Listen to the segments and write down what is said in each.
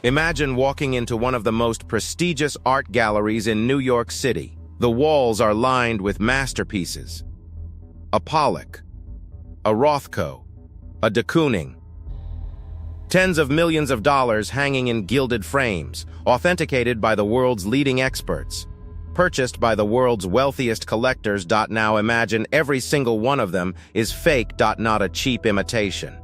Imagine walking into one of the most prestigious art galleries in New York City. The walls are lined with masterpieces. A Pollock, a Rothko, a de Kooning. Tens of millions of dollars hanging in gilded frames, authenticated by the world's leading experts. Purchased by the world's wealthiest collectors. Now imagine every single one of them is fake. Not a cheap imitation.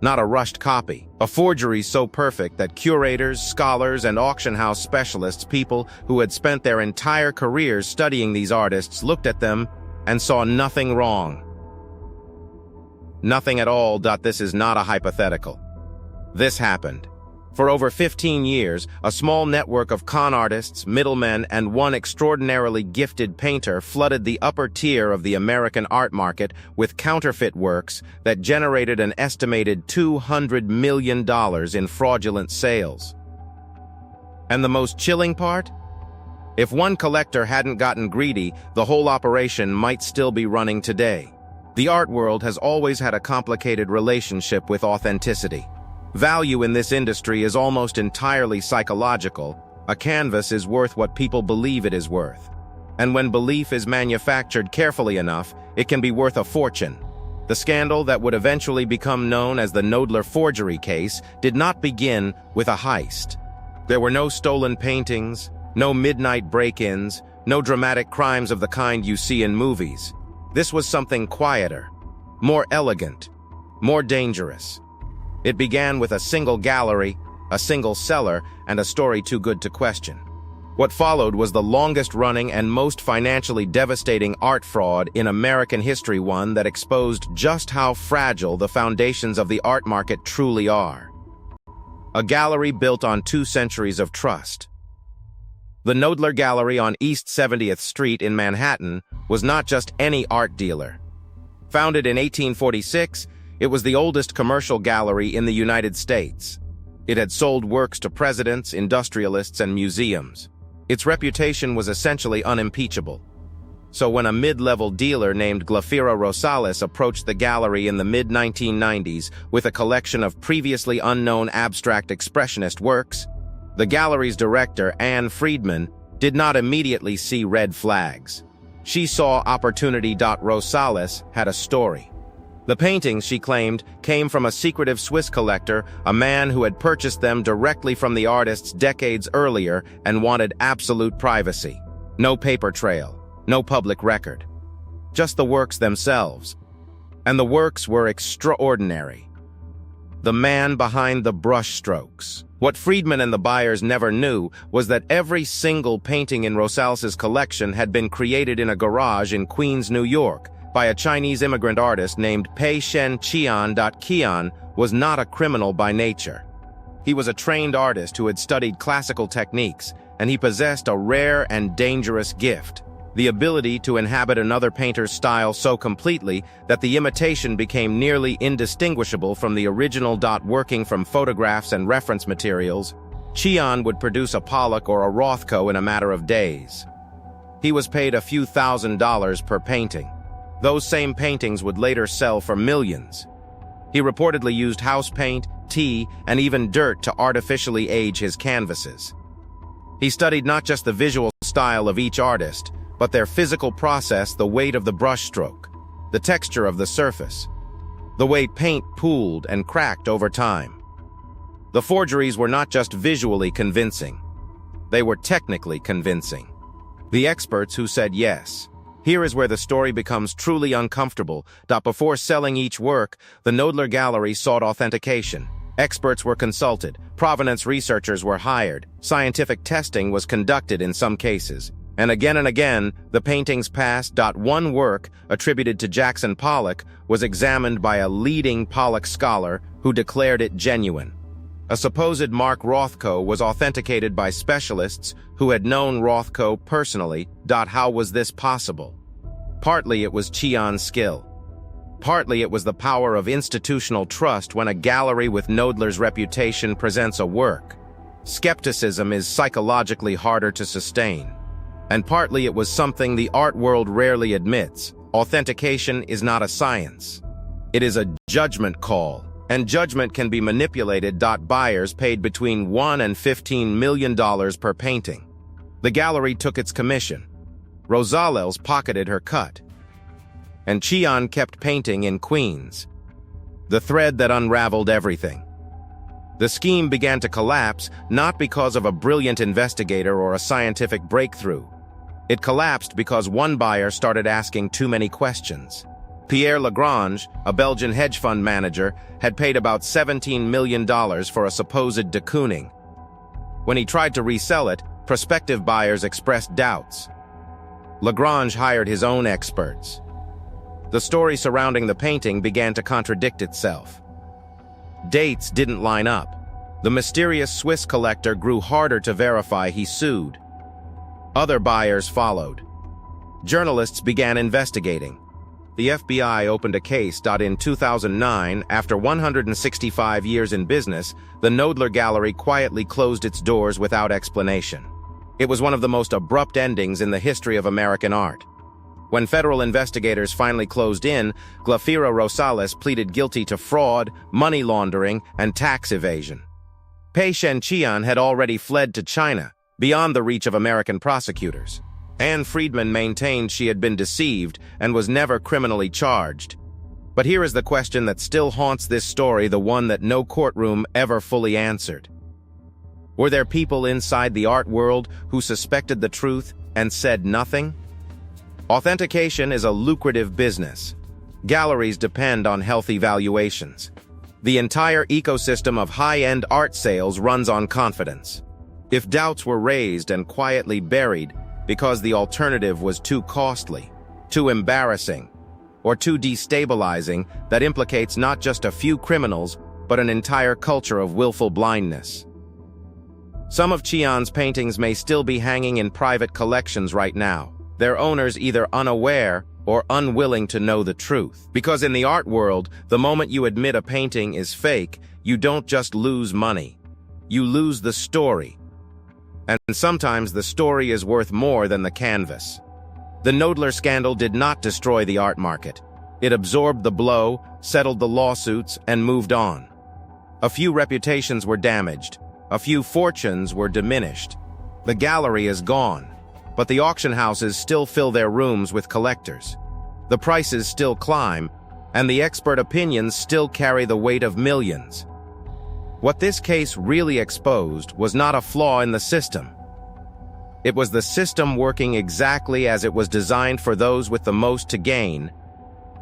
Not a rushed copy. A forgery so perfect that curators, scholars, and auction house specialists, people who had spent their entire careers studying these artists, looked at them and saw nothing wrong. Nothing at all. This is not a hypothetical. This happened. For over 15 years, a small network of con artists, middlemen, and one extraordinarily gifted painter flooded the upper tier of the American art market with counterfeit works that generated an estimated $200 million in fraudulent sales. And the most chilling part? If one collector hadn't gotten greedy, the whole operation might still be running today. The art world has always had a complicated relationship with authenticity. Value in this industry is almost entirely psychological. A canvas is worth what people believe it is worth. And when belief is manufactured carefully enough, it can be worth a fortune. The scandal that would eventually become known as the Knoedler forgery case did not begin with a heist. There were no stolen paintings, no midnight break-ins, no dramatic crimes of the kind you see in movies. This was something quieter, more elegant, more dangerous. It began with a single gallery, a single seller, and a story too good to question. What followed was the longest-running and most financially devastating art fraud in American history, one that exposed just how fragile the foundations of the art market truly are. A gallery built on 2 centuries of trust. The Knoedler Gallery on East 70th Street in Manhattan was not just any art dealer. Founded in 1846, it was the oldest commercial gallery in the United States. It had sold works to presidents, industrialists, and museums. Its reputation was essentially unimpeachable. So when a mid-level dealer named Glafira Rosales approached the gallery in the mid-1990s with a collection of previously unknown abstract expressionist works, the gallery's director, Anne Friedman, did not immediately see red flags. She saw opportunity. Rosales had a story. The paintings, she claimed, came from a secretive Swiss collector, a man who had purchased them directly from the artists decades earlier and wanted absolute privacy. No paper trail, no public record. Just the works themselves. And the works were extraordinary. The man behind the brushstrokes. What Friedman and the buyers never knew was that every single painting in Rosales's collection had been created in a garage in Queens, New York, by a Chinese immigrant artist named Pei Shen Qian. Qian was not a criminal by nature. He was a trained artist who had studied classical techniques, and he possessed a rare and dangerous gift, the ability to inhabit another painter's style so completely that the imitation became nearly indistinguishable from the original. Working from photographs and reference materials, Qian would produce a Pollock or a Rothko in a matter of days. He was paid a few $1,000s per painting. Those same paintings would later sell for millions. He reportedly used house paint, tea, and even dirt to artificially age his canvases. He studied not just the visual style of each artist, but their physical process, the weight of the brushstroke, the texture of the surface, the way paint pooled and cracked over time. The forgeries were not just visually convincing. They were technically convincing. The experts who said yes. Here is where the story becomes truly uncomfortable. Before selling each work, the Knoedler Gallery sought authentication. Experts were consulted, provenance researchers were hired, scientific testing was conducted in some cases. And again, the paintings passed. One work, attributed to Jackson Pollock, was examined by a leading Pollock scholar who declared it genuine. A supposed Mark Rothko was authenticated by specialists who had known Rothko personally. How was this possible? Partly it was Qian's skill. Partly it was the power of institutional trust when a gallery with Knoedler's reputation presents a work. Skepticism is psychologically harder to sustain. And partly it was something the art world rarely admits. Authentication is not a science. It is a judgment call. and judgment can be manipulated. Buyers paid between $1 and $15 million per painting. The gallery took its commission. Rosales pocketed her cut. And Qian kept painting in Queens. The thread that unraveled everything. The scheme began to collapse not because of a brilliant investigator or a scientific breakthrough. It collapsed because one buyer started asking too many questions. Pierre Lagrange, a Belgian hedge fund manager, had paid about $17 million for a supposed de Kooning. When he tried to resell it, prospective buyers expressed doubts. Lagrange hired his own experts. The story surrounding the painting began to contradict itself. Dates didn't line up. The mysterious Swiss collector grew harder to verify. He sued. Other buyers followed. Journalists began investigating. The FBI opened a case. In 2009, after 165 years in business, the Knoedler Gallery quietly closed its doors without explanation. It was one of the most abrupt endings in the history of American art. When federal investigators finally closed in, Glafira Rosales pleaded guilty to fraud, money laundering, and tax evasion. Pei Shenqian had already fled to China, beyond the reach of American prosecutors. Anne Friedman maintained she had been deceived and was never criminally charged. But here is the question that still haunts this story, the one that no courtroom ever fully answered. Were there people inside the art world who suspected the truth and said nothing? Authentication is a lucrative business. Galleries depend on healthy valuations. The entire ecosystem of high-end art sales runs on confidence. If doubts were raised and quietly buried because the alternative was too costly, too embarrassing, or too destabilizing, that implicates not just a few criminals, but an entire culture of willful blindness. Some of Qian's paintings may still be hanging in private collections right now, their owners either unaware or unwilling to know the truth. Because in the art world, the moment you admit a painting is fake, you don't just lose money. You lose the story. And sometimes the story is worth more than the canvas. The Knoedler scandal did not destroy the art market. It absorbed the blow, settled the lawsuits, and moved on. A few reputations were damaged. A few fortunes were diminished. The gallery is gone, but the auction houses still fill their rooms with collectors. The prices still climb, and the expert opinions still carry the weight of millions. What this case really exposed was not a flaw in the system. It was the system working exactly as it was designed for those with the most to gain.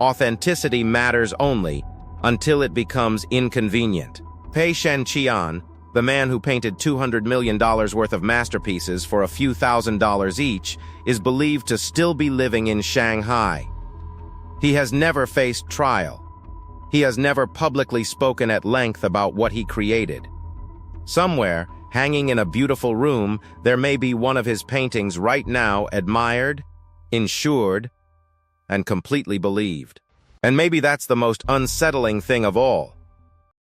Authenticity matters only until it becomes inconvenient. Pei Shenqian, the man who painted $200 million worth of masterpieces for a few $1,000s each, is believed to still be living in Shanghai. He has never faced trial. He has never publicly spoken at length about what he created. Somewhere, hanging in a beautiful room, there may be one of his paintings right now admired, insured, and completely believed. And maybe that's the most unsettling thing of all.